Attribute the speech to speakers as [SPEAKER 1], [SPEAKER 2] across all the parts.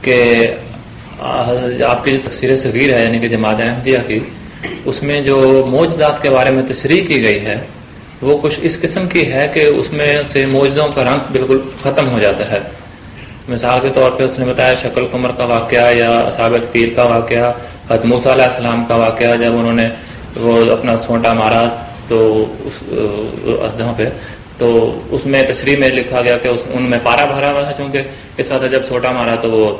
[SPEAKER 1] کہ آپ کی جو تفسیر صغیر ہے یعنی کہ جماعت احمدیہ کی، اس میں جو معجزات کے بارے میں تشریح کی گئی ہے وہ کچھ اس قسم کی ہے کہ اس میں سے معجزوں کا رنگ بالکل ختم ہو جاتا ہے. مثال کے طور پہ اس نے بتایا شکل قمر کا واقعہ یا اصحاب الفیل کا واقعہ، حضرت موسیٰ علیہ السلام کا واقعہ جب انہوں نے وہ اپنا سونٹا مارا تو اس اژدہوں پہ، تو اس میں تشریح میں لکھا گیا کہ ان میں پارا بھرا ہوا تھا، چونکہ اس وجہ سے جب سونٹا مارا تو وہ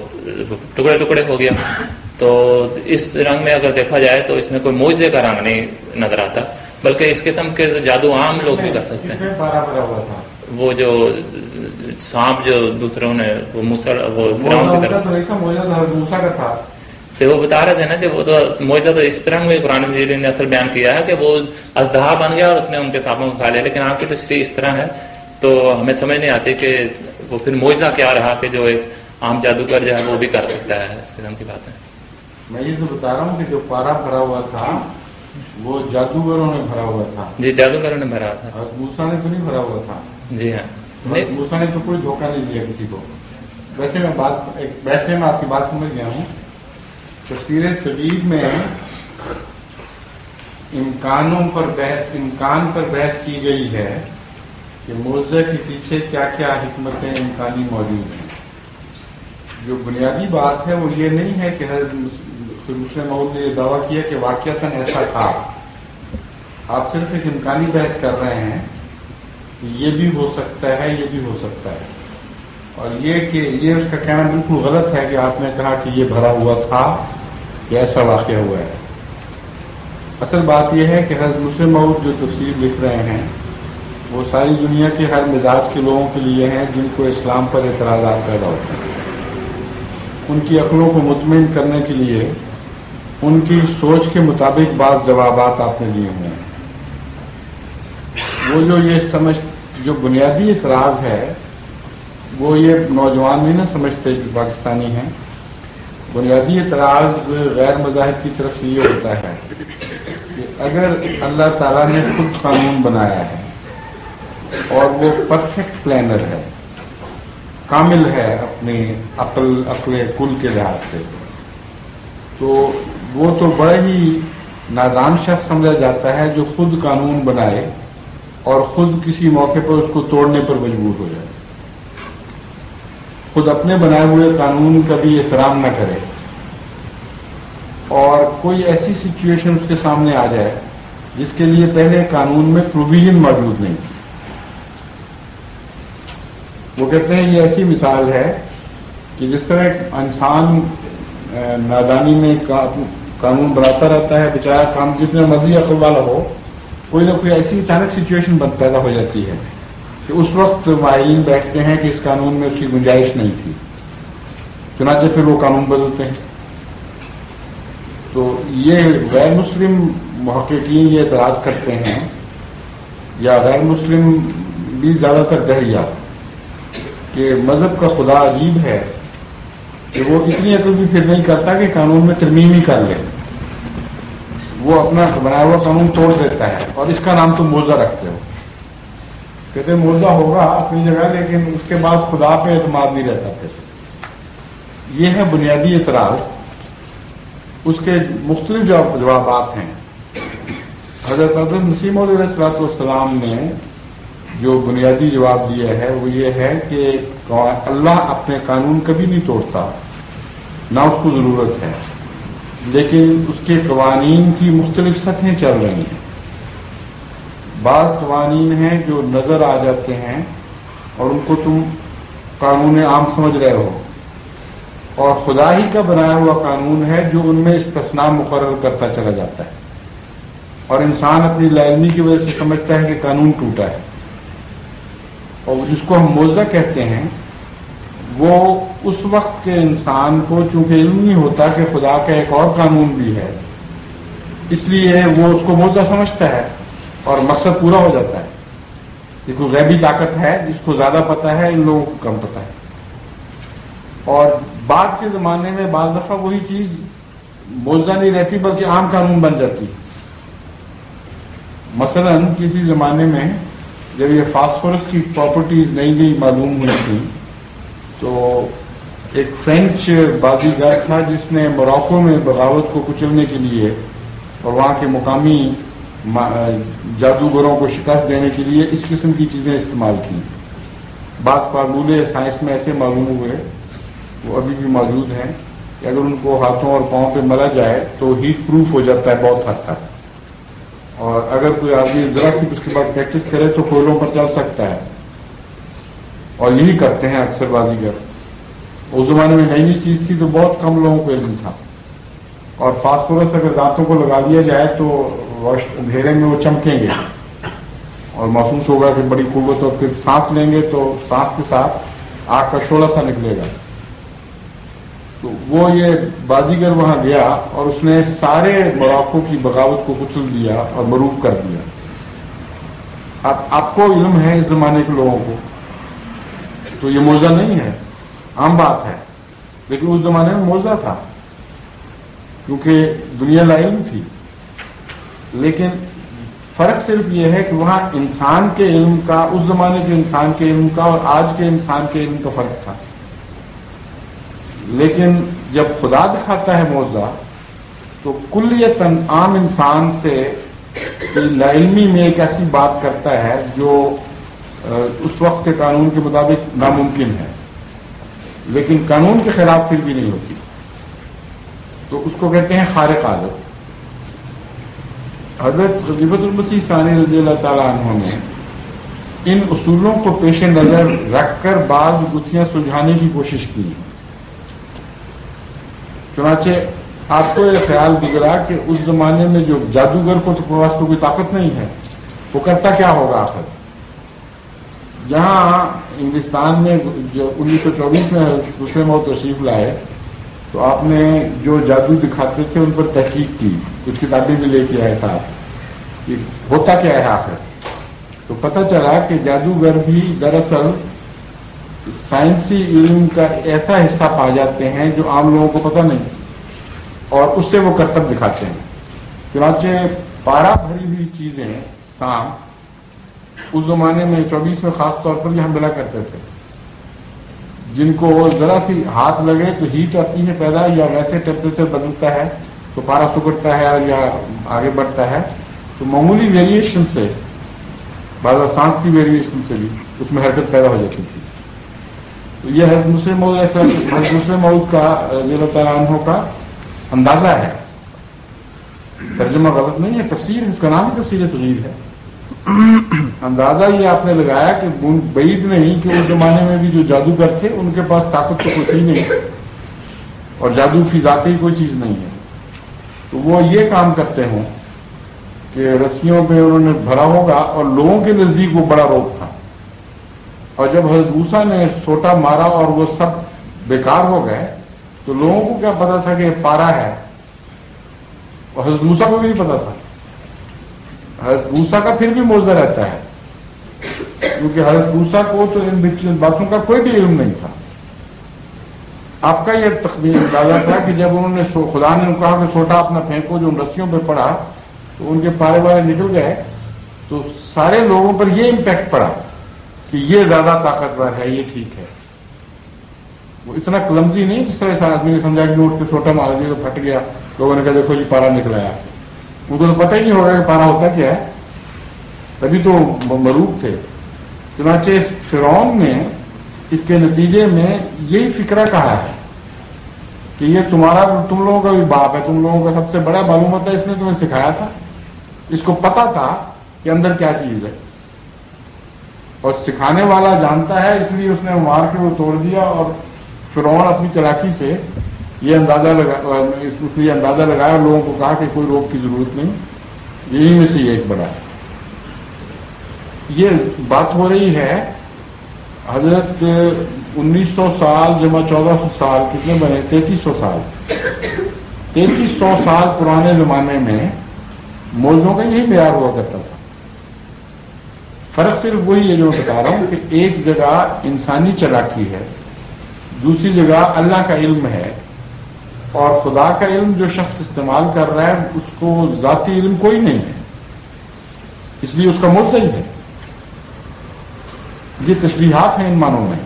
[SPEAKER 1] ٹکڑے ٹکڑے ہو گیا. تو اس رنگ میں اگر دیکھا جائے تو اس میں کوئی معجزے کا رنگ نہیں نظر آتا، بلکہ اس قسم کے جادو عام لوگ بھی کر سکتے ہیں. وہ جو سانپ جو دوسروں نے وہ فرعون کی طرف تو وہ بتا رہے تھے نا کہ وہ تو معجزہ تو اس طرح میں قرآن مجید نے اصل بیان کیا ہے کہ وہ اژدہا بن گیا اور اس نے ان کے سانپوں کو کھا لیا، لیکن آپ کی تشریح اس طرح ہے تو ہمیں سمجھ نہیں آتی کہ وہ پھر معجزہ کیا رہا کہ جو ایک عام جادوگر جو ہے وہ بھی کر سکتا ہے. اس قسم کی بات ہے.
[SPEAKER 2] میں یہ تو بتا رہا ہوں کہ جو پارا بھرا ہوا تھا وہ جادوگروں نے بھرا ہوا تھا.
[SPEAKER 1] جی جادوگروں نے بھرا تھا.
[SPEAKER 2] اور موسیٰ نے تو نہیں بھرا ہوا تھا.
[SPEAKER 1] جی ہاں
[SPEAKER 2] موسیٰ نے تو کوئی دھوکہ نہیں دیا کسی کو. ویسے میں ویسے میں آپ کی بات سمجھ گیا ہوں. تفسیر صغیر میں امکان پر بحث کی گئی ہے کہ معجزے کے پیچھے کیا کیا حکمتیں امکانی موجود ہیں. جو بنیادی بات ہے وہ یہ نہیں ہے کہ حضرت مسلم موعود نے یہ دعویٰ کیا کہ واقعتاً ایسا تھا. آپ صرف ایک امکانی بحث کر رہے ہیں کہ یہ بھی ہو سکتا ہے، یہ بھی ہو سکتا ہے. اور یہ کہ یہ اس کا کہنا بالکل غلط ہے کہ آپ نے کہا کہ یہ بھرا ہوا تھا کہ ایسا واقعہ ہوا ہے. اصل بات یہ ہے کہ حضرت مسلم موعود جو تفسیر لکھ رہے ہیں وہ ساری دنیا کے ہر مزاج کے لوگوں کے لیے ہیں جن کو اسلام پر اعتراضات پیدا ہوتے ہیں. ان کی عقلوں کو مطمئن کرنے کے لیے ان کی سوچ کے مطابق بعض جوابات آپ نے دیے ہوئے ہیں. وہ جو بنیادی اعتراض ہے وہ یہ نوجوان نہیں نہ سمجھتے جو پاکستانی ہیں. بنیادی اعتراض غیر مذاہب کی طرف سے یہ ہوتا ہے کہ اگر اللہ تعالیٰ نے خود قانون بنایا ہے اور وہ پرفیکٹ پلانر ہے، کامل ہے اپنی عقل کل کے لحاظ سے، تو وہ تو بڑا ہی نادان شخص سمجھا جاتا ہے جو خود قانون بنائے اور خود کسی موقع پر اس کو توڑنے پر مجبور ہو جائے، خود اپنے بنائے ہوئے قانون کا بھی احترام نہ کرے اور کوئی ایسی سچویشن اس کے سامنے آ جائے جس کے لیے پہلے قانون میں پروویژن موجود نہیں تھی. وہ کہتے ہیں یہ ایسی مثال ہے کہ جس طرح انسان نادانی میں قانون بناتا رہتا ہے، بیچارہ کام جتنے مرضی عقل والا ہو، کوئی نہ کوئی ایسی اچانک سچویشن پیدا ہو جاتی ہے کہ اس وقت ماہرین بیٹھتے ہیں کہ اس قانون میں اس کی گنجائش نہیں تھی، چنانچہ پھر وہ قانون بدلتے ہیں. تو یہ غیر مسلم محققین یہ اعتراض کرتے ہیں، یا غیر مسلم بھی زیادہ تر دہریہ، کہ مذہب کا خدا عجیب ہے کہ وہ اتنی عقل بھی پھر نہیں کرتا کہ قانون میں ترمیم ہی کر لے. وہ اپنا بنایا ہوا قانون توڑ دیتا ہے اور اس کا نام تم معجزہ رکھتے ہو. کہتے ہیں معجزہ ہوگا اپنی جگہ لیکن اس کے بعد خدا پہ اعتماد نہیں رہتا. پھر یہ ہے بنیادی اعتراض. اس کے مختلف جوابات ہیں. حضرت مسیح موعود علیہ السلام نے جو بنیادی جواب دیا ہے وہ یہ ہے کہ اللہ اپنے قانون کبھی نہیں توڑتا، نہ اس کو ضرورت ہے، لیکن اس کے قوانین کی مختلف سطحیں چل رہی ہیں. بعض قوانین ہیں جو نظر آ جاتے ہیں اور ان کو تم قانون عام سمجھ رہے ہو، اور خدا ہی کا بنایا ہوا قانون ہے جو ان میں استثناء مقرر کرتا چلا جاتا ہے، اور انسان اپنی لا علمی کی وجہ سے سمجھتا ہے کہ قانون ٹوٹا ہے. اور جس کو ہم معجزہ کہتے ہیں وہ اس وقت کے انسان کو چونکہ علم نہیں ہوتا کہ خدا کا ایک اور قانون بھی ہے، اس لیے وہ اس کو معجزہ سمجھتا ہے اور مقصد پورا ہو جاتا ہے. یہ کوئی غیبی طاقت ہے جس کو زیادہ پتہ ہے، ان لوگوں کو کم پتہ ہے. اور بعد کے زمانے میں بعض دفعہ وہی چیز معجزہ نہیں رہتی بلکہ عام قانون بن جاتی. مثلا کسی زمانے میں جب یہ فاسفورس کی پراپرٹیز نئی نئی معلوم ہوئی تھی تو ایک فرینچ بازیگر تھا جس نے موراکو میں بغاوت کو کچلنے کے لیے اور وہاں کے مقامی جادوگروں کو شکست دینے کے لیے اس قسم کی چیزیں استعمال کی. بعض فارمولے سائنس میں ایسے معلوم ہوئے، وہ ابھی بھی موجود ہیں، کہ اگر ان کو ہاتھوں اور پاؤں پہ ملا جائے تو ہیٹ پروف ہو جاتا ہے بہت حد تک، اور اگر کوئی آدمی ذرا سی اس کے بعد پریکٹس کرے تو کوئلوں پر چل سکتا ہے. اور یہی کرتے ہیں اکثر بازیگر. اس زمانے میں نئی چیز تھی تو بہت کم لوگوں کو علم تھا. اور فاسفورس اگر دانتوں کو لگا دیا جائے تو اندھیرے میں وہ چمکیں گے اور محسوس ہوگا کہ بڑی قوت، اور پھر سانس لیں گے تو سانس کے ساتھ آگ کا شعلہ سا نکلے گا. تو وہ یہ بازیگر وہاں گیا اور اس نے سارے موراکو کی بغاوت کو کچل دیا اور مروب کر دیا. اب آپ کو علم ہے اس زمانے کے لوگوں کو تو یہ موزہ نہیں ہے، عام بات ہے، لیکن اس زمانے میں موزہ تھا کیونکہ دنیا لا علم تھی. لیکن فرق صرف یہ ہے کہ وہاں انسان کے علم کا، اس زمانے کے انسان کے علم کا اور آج کے انسان کے علم کا فرق تھا. لیکن جب خدا دکھاتا ہے معجزہ تو کلیتاً عام انسان سے لا علمی میں ایک ایسی بات کرتا ہے جو اس وقت کے قانون کے مطابق ناممکن ہے، لیکن قانون کے خلاف پھر بھی نہیں ہوتی. تو اس کو کہتے ہیں خارق عادت. حضرت خلیفۃ المسیح ثانی رضی اللہ تعالیٰ عنہ نے ان اصولوں کو پیش نظر رکھ کر بعض گتھیاں سلجھانے کی کوشش کی. چنانچہ آپ کو یہ خیال گزرا کہ اس زمانے میں جو جادوگر کو تو پاس کوئی طاقت نہیں ہے، وہ کرتا کیا ہوگا آخر. جہاں انگلستان میں جو 1924 میں مسلم موعود تشریف لائے تو آپ نے جو جادو دکھاتے تھے ان پر تحقیق کی، کچھ کتابیں بھی لے کے آئے ساتھ کہ ہوتا کیا ہے آخر. تو پتہ چلا کہ جادوگر بھی دراصل سائنسی علم کا ایسا حصہ پا جاتے ہیں جو عام لوگوں کو پتہ نہیں، اور اس سے وہ کرتب دکھاتے ہیں. چنانچہ پارا بھری ہوئی چیزیں سانپ اس زمانے میں 24 میں خاص طور پر یہ حملہ کرتے تھے، جن کو ذرا سی ہاتھ لگے تو ہیٹ آتی ہے پیدا، یا ویسے ٹیمپریچر بدلتا ہے تو پارا سکڑتا ہے یا آگے بڑھتا ہے. تو معمولی ویریشن سے، بعض سانس کی ویریشن سے بھی اس میں حرکت پیدا ہو جاتی تھی. تو یہ حضرت مسلم موعود کا رضی اللہ تعالیٰ عنہ کا اندازہ ہے، ترجمہ غلط نہیں ہے، تفسیر، اس کا نام ہی تفسیر صغیر ہے. اندازہ یہ آپ نے لگایا کہ بعید نہیں کہ اس زمانے میں بھی جو جادوگر تھے ان کے پاس طاقت تو کوئی تھی نہیں، اور جادو فی ذاتی ہی کوئی چیز نہیں ہے. تو وہ یہ کام کرتے ہوں کہ رسیوں پہ انہوں نے بھرا ہوگا اور لوگوں کے نزدیک وہ بڑا روگ تھا، اور جب حضرت موسیٰ نے سوٹا مارا اور وہ سب بیکار ہو گئے تو لوگوں کو کیا پتا تھا کہ یہ پارا ہے، اور حضرت موسیٰ کو بھی نہیں پتا تھا. حضرت موسیٰ کا پھر بھی معجزہ رہتا ہے کیونکہ حضرت موسیٰ کو تو ان باتوں کا کوئی بھی علم نہیں تھا. آپ کا یہ تخمین اندازہ تھا کہ جب انہوں نے خدا نے کہا کہ سوٹا اپنا پھینکو، جو ان رسیوں پہ پڑا تو ان کے پارے والے نکل گئے، تو سارے لوگوں پر یہ امپیکٹ پڑا کہ یہ زیادہ طاقتور ہے، یہ ٹھیک ہے. وہ اتنا کلمزی نہیں جس طرح سے آدمی نے سمجھا کہ اٹھ کے سوٹا مار دیا تو پھٹ گیا، لوگوں نے کہا دیکھو جی پارا نکلایا. ان کو تو پتہ ہی نہیں ہوگا کہ پارا ہوتا کیا ہے، تبھی تو مروب تھے. چنانچہ اس فرعون نے اس کے نتیجے میں یہی فکرہ کہا ہے کہ یہ تم لوگوں کا بھی باپ ہے، تم لوگوں کا سب سے بڑا معلوم ہوتا ہے، اس نے تمہیں سکھایا تھا، اس کو پتا تھا کہ اندر کیا چیز ہے، اور سکھانے والا جانتا ہے، اس لیے اس نے مار کے وہ توڑ دیا. اور فرعون اپنی چلاکی سے یہ اندازہ لگایا اور لوگوں کو کہا کہ کوئی روک کی ضرورت نہیں، یہی میں سے یہ ایک بڑا ہے. یہ بات ہو رہی ہے حضرت 1900 سال جمع 1400 سال کتنے بنے، 3300 سال 3300 سال پرانے زمانے میں موضوعوں کا یہی معیار ہوا کرتا تھا. فرق صرف وہی ہے جو میں بتا رہا ہوں کہ ایک جگہ انسانی چلاکی ہے، دوسری جگہ اللہ کا علم ہے، اور خدا کا علم جو شخص استعمال کر رہا ہے اس کو ذاتی علم کوئی نہیں ہے، اس لیے اس کا معجزہ ہی ہے. یہ تشریحات ہیں ان معنوں میں.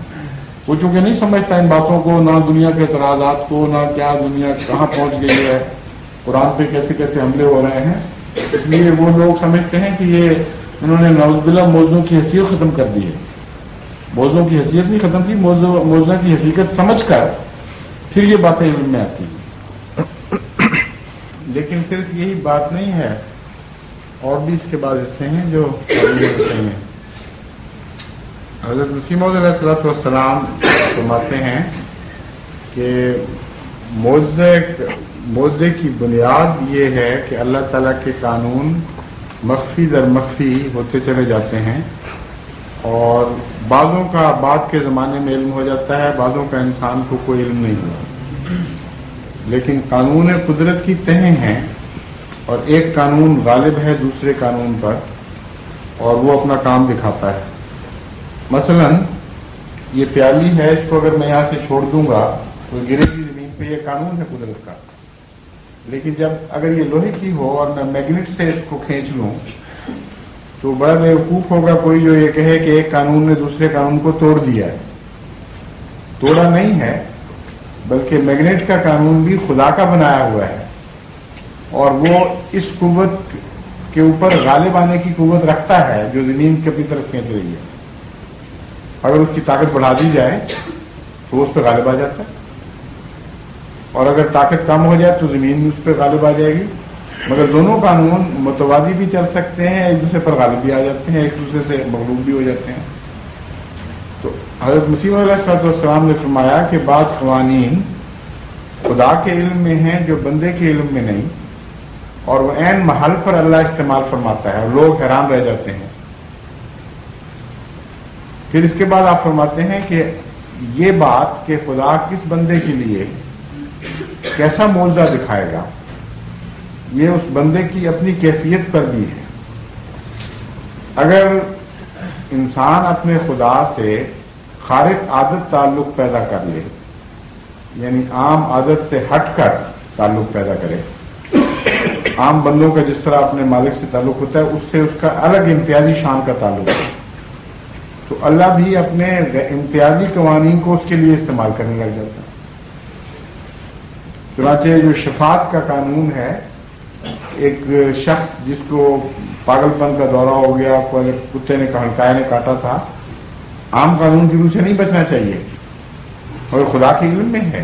[SPEAKER 2] وہ چونکہ نہیں سمجھتا ان باتوں کو، نہ دنیا کے اعتراضات کو، نہ کیا دنیا کہاں پہنچ گئی ہے، قرآن پہ کیسے کیسے حملے ہو رہے ہیں، اس لیے وہ لوگ سمجھتے ہیں کہ یہ انہوں نے نعوذ باللہ موضوع کی حیثیت ختم کر دی ہے. موضوع کی حیثیت نہیں ختم کی، موضوع کی حقیقت سمجھ کر پھر یہ باتیں علم میں آتی ہیں. لیکن صرف یہی بات نہیں ہے، اور بھی اس کے بعد حصے ہیں جو ہیں. حضرت مسیح موعود علیہ السلام فرماتے ہیں کہ معجزے کی بنیاد یہ ہے کہ اللہ تعالیٰ کے قانون مخفی در مخفی ہوتے چلے جاتے ہیں، اور بعضوں کا بعد کے زمانے میں علم ہو جاتا ہے، بعضوں کا انسان کو کوئی علم نہیں ہوا. لیکن قانون قدرت کی تہیں ہیں، اور ایک قانون غالب ہے دوسرے قانون پر، اور وہ اپنا کام دکھاتا ہے. مثلا یہ پیالی ہے، اس کو اگر میں یہاں سے چھوڑ دوں گا تو گرے گی زمین پہ، یہ قانون ہے قدرت کا. لیکن جب اگر یہ لوہے کی ہو اور میں میگنیٹ سے اس کو کھینچ لوں تو بڑا بیوقوف ہوگا کوئی جو یہ کہے کہ ایک قانون نے دوسرے قانون کو توڑ دیا ہے. توڑا نہیں ہے، بلکہ میگنیٹ کا قانون بھی خدا کا بنایا ہوا ہے، اور وہ اس قوت کے اوپر غالب آنے کی قوت رکھتا ہے جو زمین کی اپنی طرف کھینچ رہی ہے. اگر اس کی طاقت بڑھا دی جائے تو اس پہ غالب آ جاتا ہے، اور اگر طاقت کم ہو جائے تو زمین بھی اس پہ غالب آ جائے گی. مگر دونوں قانون متوازی بھی چل سکتے ہیں، ایک دوسرے پر غالب بھی آ جاتے ہیں، ایک دوسرے سے مغلوب بھی ہو جاتے ہیں. تو حضرت مسیح علیہ السلام نے فرمایا کہ بعض قوانین خدا کے علم میں ہیں جو بندے کے علم میں نہیں، اور وہ عین محل پر اللہ استعمال فرماتا ہے اور لوگ حیران رہ جاتے ہیں. پھر اس کے بعد آپ فرماتے ہیں کہ یہ بات کہ خدا کس بندے کے لیے کیسا معجزہ دکھائے گا، یہ اس بندے کی اپنی کیفیت پر بھی ہے. اگر انسان اپنے خدا سے خارق عادت تعلق پیدا کر لے، یعنی عام عادت سے ہٹ کر تعلق پیدا کرے، عام بندوں کا جس طرح اپنے مالک سے تعلق ہوتا ہے اس سے اس کا الگ امتیازی شان کا تعلق ہے، تو اللہ بھی اپنے امتیازی قوانین کو اس کے لیے استعمال کرنے لگ جاتا ہے. چنانچہ جو شفاعت کا قانون ہے، ایک شخص جس کو پاگل پن کا دورہ ہو گیا، کتے نے ہڑکایا نے کاٹا تھا، عام قانون کی روح سے نہیں بچنا چاہیے، اور خدا کے علم میں ہے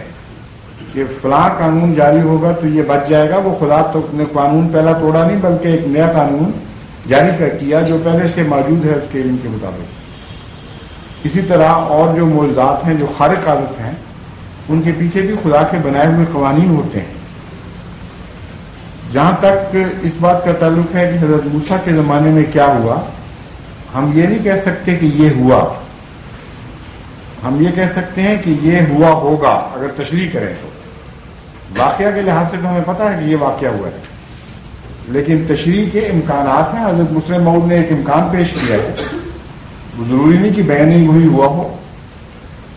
[SPEAKER 2] کہ فلاں قانون جاری ہوگا تو یہ بچ جائے گا. وہ خدا تو نے قانون پہلا توڑا نہیں بلکہ ایک نیا قانون جاری کیا جو پہلے سے موجود ہے اس کے علم کے مطابق. اسی طرح اور جو معجزات ہیں جو خارق عادت ہیں، ان کے پیچھے بھی خدا کے بنائے ہوئے قوانین ہوتے ہیں. جہاں تک اس بات کا تعلق ہے کہ حضرت موسیٰ کے زمانے میں کیا ہوا، ہم یہ نہیں کہہ سکتے کہ یہ ہوا، ہم یہ کہہ سکتے ہیں کہ یہ ہوا ہوگا اگر تشریح کریں تو. واقعہ کے لحاظ سے تو ہمیں پتہ ہے کہ یہ واقعہ ہوا ہے، لیکن تشریح کے امکانات ہیں. حضرت مسیح موعود نے ایک امکان پیش کیا ہے، وہ ضروری نہیں کہ بیان وہی ہوا ہو.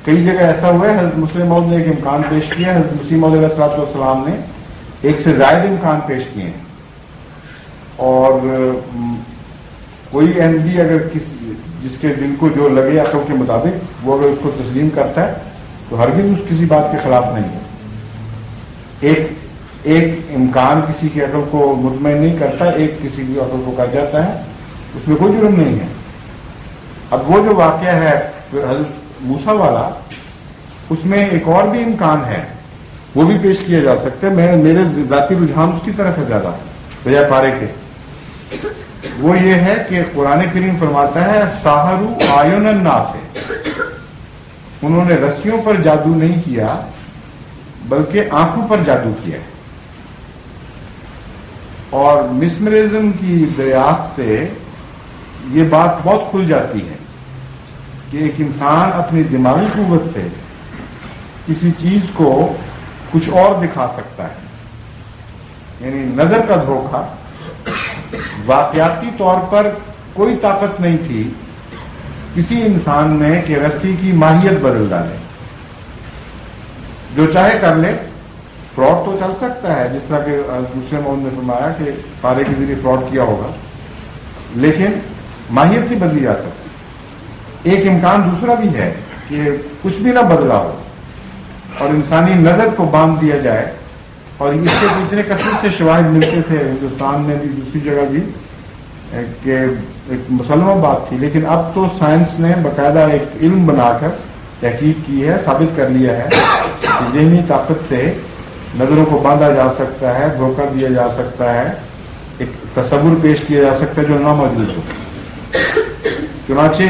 [SPEAKER 2] کئی جگہ ایسا ہوا ہے حضرت مسیح موعود نے ایک امکان پیش کیا، حضرت مسیح موعود علیہ السلام نے ایک سے زائد امکان پیش کیے ہیں. اور کوئی احمدی اگر جس کے دل کو جو لگے عقل کے مطابق وہ اگر اس کو تسلیم کرتا ہے تو ہرگز اس کسی بات کے خلاف نہیں ہے. ایک امکان کسی کی عقل کو مطمئن نہیں کرتا، ایک کسی کی عقل کو کر جاتا ہے، اس میں کوئی جرم نہیں ہے. اب وہ جو واقعہ ہے حضرت موسیٰ والا، اس میں ایک اور بھی امکان ہے، وہ بھی پیش کیا جا سکتا ہے. میرے ذاتی رجحان اس کی طرف ہے زیادہ بجائے پارے کے. وہ یہ ہے کہ قرآن کریم فرماتا ہے ساحروا اعین الناس، انہوں نے رسیوں پر جادو نہیں کیا بلکہ آنکھوں پر جادو کیا. اور مسمرزم کی دریافت سے یہ بات بہت کھل جاتی ہے کہ ایک انسان اپنی دماغی قوت سے کسی چیز کو کچھ اور دکھا سکتا ہے. یعنی نظر کا دھوکہ، واقعاتی طور پر کوئی طاقت نہیں تھی کسی انسان میں کہ رسی کی ماہیت بدل ڈالے. جو چاہے کر لے. فراڈ تو چل سکتا ہے، جس طرح کہ دوسرے موعود نے فرمایا کہ پارے کے ذریعے فراڈ کیا ہوگا، لیکن ماہیت نہیں بدلی جا سکتی. ایک امکان دوسرا بھی ہے کہ کچھ بھی نہ بدلا ہو اور انسانی نظر کو باندھ دیا جائے. اور اس کے اتنے کثرت سے شواہد ملتے تھے ہندوستان میں بھی دوسری جگہ بھی کہ ایک مسلمہ بات تھی. لیکن اب تو سائنس نے باقاعدہ ایک علم بنا کر تحقیق کی ہے, ثابت کر لیا ہے کہ ذہنی طاقت سے نظروں کو باندھا جا سکتا ہے, دھوکہ دیا جا سکتا ہے, ایک تصور پیش کیا جا سکتا ہے جو ناموجود ہو. چنانچہ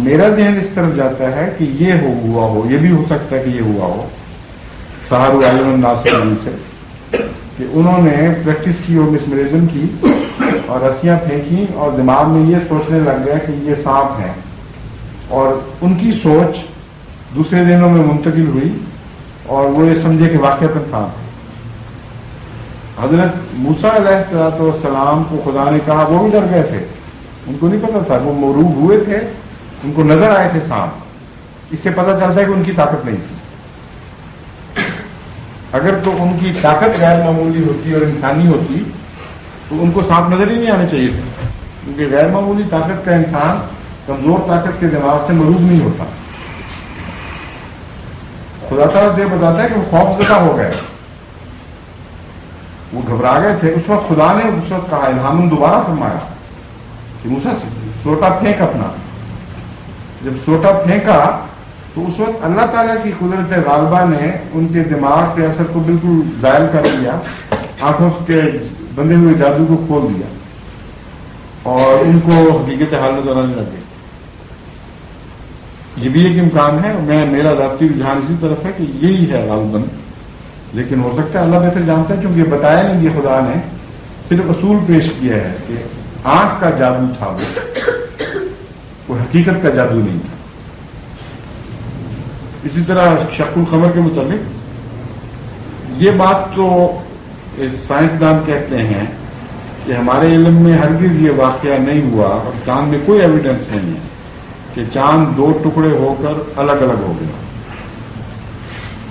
[SPEAKER 2] میرا ذہن اس طرف جاتا ہے کہ یہ ہوا ہو, یہ بھی ہو سکتا ہے کہ یہ ہوا ہو سہارو عالم الناس سے کہ انہوں نے پریکٹس کی اور مسمرزم کی اور رسیاں پھینکی اور دماغ میں یہ سوچنے لگ گیا کہ یہ سانپ ہے, اور ان کی سوچ دوسرے دنوں میں منتقل ہوئی اور وہ یہ سمجھے کہ واقعتاً سانپ ہے. حضرت موسیٰ علیہ السلام کو خدا نے کہا, وہ بھی ڈر گئے تھے, ان کو نہیں پتا تھا, وہ مغلوب ہوئے تھے, ان کو نظر آئے تھے سانپ. اس سے پتہ چلتا ہے کہ ان کی طاقت نہیں تھی. اگر تو ان کی طاقت غیر معمولی ہوتی اور انسانی ہوتی تو ان کو سانپ نظر ہی نہیں آنے چاہیے تھے, کیونکہ غیر معمولی طاقت کا انسان کمزور طاقت کے دماغ سے مغلوب نہیں ہوتا. خدا تعالیٰ یہ بتاتا ہے کہ وہ خوف زدہ ہو گئے, وہ گھبرا گئے تھے. اس وقت خدا نے اس وقت کہا, الہام دوبارہ فرمایا کہ موسیٰ سوٹا پھینک اپنا. جب سوٹا پھینکا تو اس وقت اللہ تعالیٰ کی قدرت غالبہ نے ان کے دماغ کے اثر کو بالکل زائل کر دیا, آنکھوں کے بندے ہوئے جادو کو کھول دیا اور ان کو حقیقت حال نظر آنے لگے. یہ بھی ایک امکان ہے, میرا ذاتی رجحان اسی طرف ہے کہ یہی ہے غالباً, لیکن ہو سکتا ہے اللہ بہتر جانتا ہے, کیونکہ بتایا نہیں کہ خدا نے صرف اصول پیش کیا ہے کہ آنکھ کا جادو تھا, وہ حقیقت کا جادو نہیں تھا. اسی طرح شق القمر کے متعلق یہ بات تو سائنسدان کہتے ہیں کہ ہمارے علم میں ہرگز یہ واقعہ نہیں ہوا اور چاند میں کوئی ایویڈنس نہیں ہے کہ چاند دو ٹکڑے ہو کر الگ الگ ہو گیا.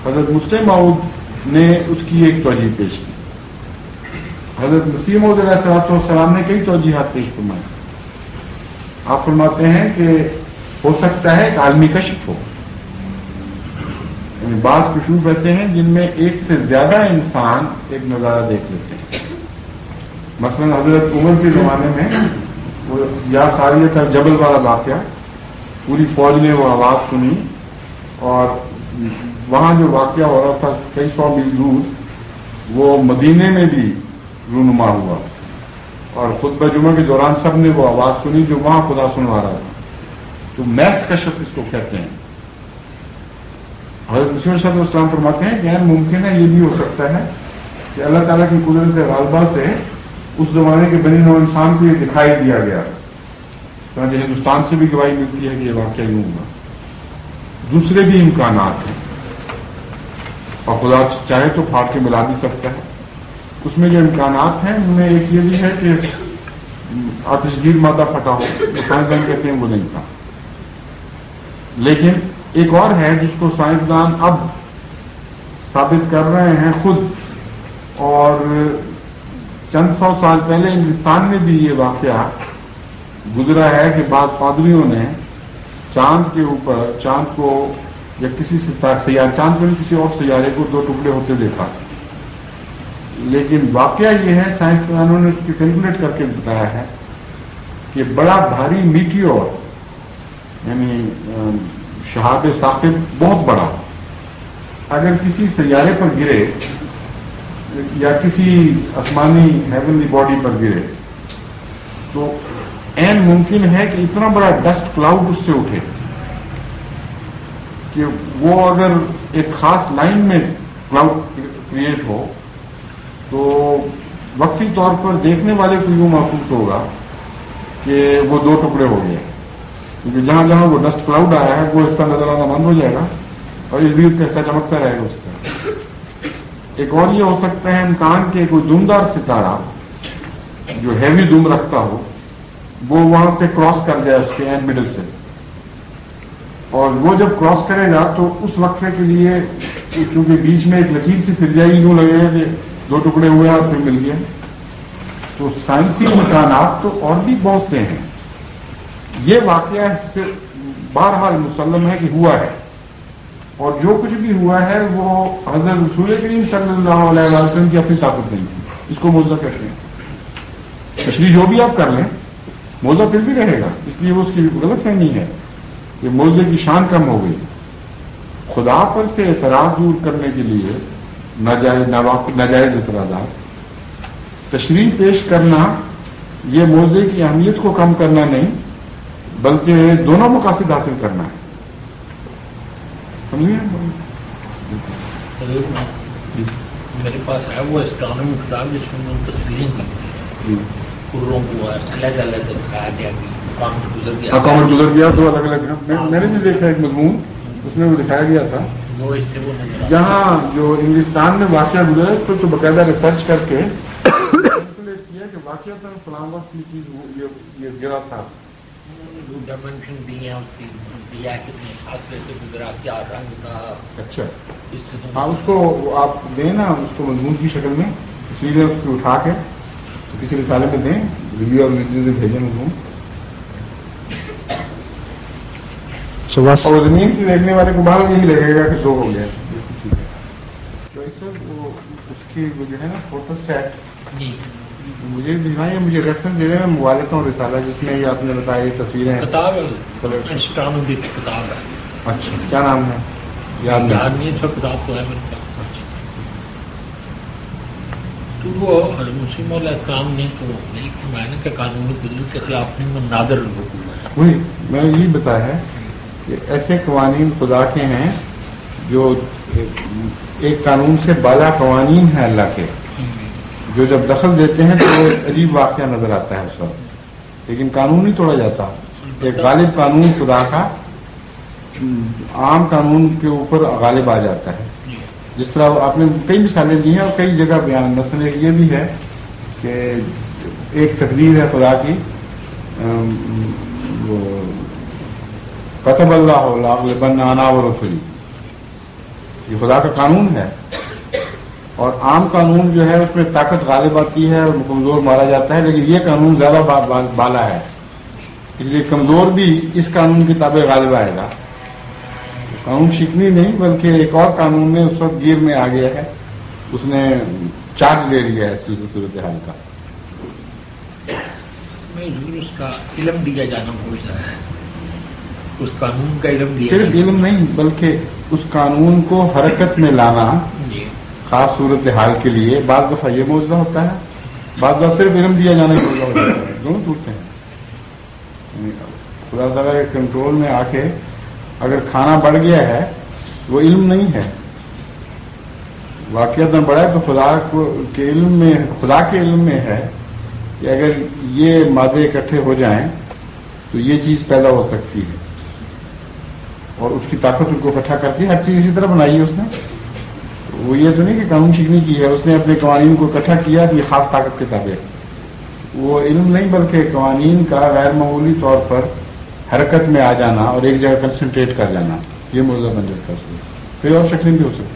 [SPEAKER 2] حضرت مسلم موعود نے اس کی ایک توجہ پیش کی. حضرت مسیح موعود علیہ السلام نے کئی توجیحات پیش فرمائی. آپ فرماتے ہیں کہ ہو سکتا ہے ایک عالمی کشف ہو, یعنی بعض کشوف ایسے ہیں جن میں ایک سے زیادہ انسان ایک نظارہ دیکھ لیتے ہیں. مثلا حضرت عمر کے زمانے میں وہ یا ساریت الجبل والا واقعہ, پوری فوج نے وہ آواز سنی اور وہاں جو واقعہ ہو رہا تھا کئی سو میل دور, وہ مدینے میں بھی رونما ہوا اور خطبہ جمعہ کے دوران سب نے وہ آواز سنی جو وہاں خدا سنوا رہا تھا. تو میس کشف اس کو کہتے ہیں. حضرت مسیح صلی اللہ علیہ وسلم فرماتے ہیں کہ ممکن ہے یہ بھی ہو سکتا ہے کہ اللہ تعالیٰ کی قدرت غالبہ سے اس زمانے کے بنی نوع انسان کو یہ دکھائی دیا گیا. ہندوستان سے بھی گواہی ملتی ہے کہ یہ واقعہ یوں ہوگا. دوسرے بھی امکانات ہیں اور خدا چاہے تو پھاڑ کے ملا بھی سکتا ہے. اس میں جو امکانات ہیں ان میں ایک یہ بھی ہے کہ آتشگیر مادہ پھٹا ہو, سائنسدان کہتے ہیں وہ نہیں تھا. لیکن ایک اور ہے جس کو سائنسدان اب ثابت کر رہے ہیں خود, اور چند سو سال پہلے ہندوستان میں بھی یہ واقعہ گزرا ہے کہ بعض پادریوں نے چاند کے اوپر چاند کو یا کسی سیارے, چاند کو کسی اور سیارے کو دو ٹکڑے ہوتے دیکھا. لیکن واقعہ یہ ہے, سائنسدانوں نے اس کی کیلکولیٹ کر کے بتایا ہے کہ بڑا بھاری میٹیور یعنی شہاب ثاقب بہت بڑا اگر کسی سیارے پر گرے یا کسی آسمانی ہیونلی باڈی پر گرے تو این ممکن ہے کہ اتنا بڑا ڈسٹ کلاؤڈ اس سے اٹھے کہ وہ اگر ایک خاص لائن میں کلاؤڈ کریٹ ہو تو وقتی طور پر دیکھنے والے کو یوں محسوس ہوگا کہ وہ دو ٹکڑے ہو گئے, کیونکہ جہاں جہاں وہ ڈسٹ کلاؤڈ آیا ہے وہ حصہ نظر آنا بند ہو جائے گا اور اس بیچ کا حصہ چمکتا رہے گا اس کا. ایک اور یہ ہو سکتا ہے امکان کہ کوئی دمدار ستارہ جو ہیوی دم رکھتا ہو وہ وہاں سے کراس کر جائے اس کے اینڈ مڈل سے, اور وہ جب کراس کرے گا تو اس وقفے کے لیے کیونکہ بیچ میں ایک لکیر سی پھر جائے گی, یوں لگے گا کہ دو ٹکڑے ہوئے اور پھر مل گیا. تو سائنسی امکانات تو اور بھی بہت سے ہیں. یہ واقعہ سے بہرحال مسلم ہے کہ ہوا ہے, اور جو کچھ بھی ہوا ہے وہ حضرت رسول کریم صلی اللہ علیہ وسلم کی اپنی طاقت نہیں تھی. اس کو معجزہ کہتے ہیں. تشریح جو بھی آپ کر لیں معجزہ پھر بھی رہے گا. اس لیے وہ اس کی غلط فہمی ہے کہ معجزے کی شان کم ہو گئی. خدا پر سے اعتراض دور کرنے کے لیے ناجائز اعتراضات تشریح پیش کرنا یہ معجزے کی اہمیت کو کم کرنا نہیں بلکہ دونوں مقاصد حاصل کرنا ہے.
[SPEAKER 3] میرے پاس ہے وہ اسٹرانومی کتاب جس میں تصویریں کی کروں کو الگ الگ دکھایا گیا
[SPEAKER 2] کامٹ گزر گیا. دو الگ الگ میں نے بھی دیکھا ایک مضمون اس میں وہ دکھایا گیا تھا جہاں جو انگلستان میں واقعہ گزرا اس پر تو باقاعدہ ریسرچ کر کے کیا کہ واقعہ فلاں وقت یہ چیز یہ گرا تھا.
[SPEAKER 3] ڈائمینشن دی ہیں اس کی دیا کتنے فاصلے سے گزرا کیا رنگ تھا.
[SPEAKER 2] اچھا ہاں اس کو آپ دیں نا اس کو مضمون کی شکل میں تصویریں اس کو اٹھا کے تو کسی رسالے میں دیں ریویو اور ریویو میں بھیجیں مضمون. اور زمین سے دیکھنے والے کو باہر یہی لگے گا کہ دو ہو گیا. وہ اس کی جو ہے نا فوٹو سیٹ مجھے دکھائیں مجھے ریفرنس دے رہے ہیں موبائل کا رسالہ جس میں یہ آپ نے بتایا تصویریں
[SPEAKER 3] کتاب ہے کتاب ہے.
[SPEAKER 2] اچھا کیا نام ہے یاد
[SPEAKER 3] نہیں ہے. کتاب تو ہے میرے پاس. تو وہ مسلم علیہ السلام نے تو نہیں فرمایا نا کہ قانون قدرت کے خلاف نہیں نادر
[SPEAKER 2] وہی میں نے یہی بتایا ہے کہ ایسے قوانین خدا کے ہیں جو ایک قانون سے بالا قوانین ہیں اللہ کے جو جب دخل دیتے ہیں تو ایک عجیب واقعہ نظر آتا ہے اس وقت لیکن قانون نہیں توڑا جاتا. ایک غالب قانون خدا کا عام قانون کے اوپر غالب آ جاتا ہے. جس طرح آپ نے کئی مثالیں دی ہیں اور کئی جگہ بیان مثلا یہ بھی ہے کہ ایک تقریر ہے خدا کی کتب اللہ لاغلبن انا ورسلی یہ خدا کا قانون ہے اور عام قانون جو ہے اس میں طاقت غالب آتی ہے اور کمزور مارا جاتا ہے لیکن یہ قانون زیادہ بالا ہے اس لیے کمزور بھی اس قانون کی تابع غالب آئے گا. قانون شکنی نہیں بلکہ ایک اور قانون میں اس وقت گیر میں آ گیا ہے اس نے چارج لے لیا ہے صورتحال کا.
[SPEAKER 3] اس کا علم دیا جانا بہت زیادہ ہے. اس قانون کا علم دیا
[SPEAKER 2] صرف علم نہیں بلکہ اس قانون کو حرکت میں لانا خاص صورتحال کے لیے بعض دفعہ یہ معجزہ ہوتا ہے بعض دفعہ صرف علم دیا جانا معجزہ ہو جاتا ہے. دونوں صورتیں ہیں. خدا تعالیٰ کے کنٹرول میں آ کے اگر کھانا بڑھ گیا ہے وہ علم نہیں ہے واقعات بڑھا ہے تو خدا کے علم میں ہے کہ اگر یہ مادے اکٹھے ہو جائیں تو یہ چیز پیدا ہو سکتی ہے اور اس کی طاقت ان کو اکٹھا کرتی ہے. ہر چیز اسی طرح بنائی ہے اس نے. وہ یہ تو نہیں کہ قانون شکنی کی ہے اس نے اپنے قوانین کو اکٹھا کیا یہ خاص طاقت کے تابع. وہ علم نہیں بلکہ قوانین کا غیر معمولی طور پر حرکت میں آ جانا اور ایک جگہ کنسنٹریٹ کر جانا یہ معجزہ بن جاتا ہے. کوئی اور شکل بھی ہو سکتا ہے.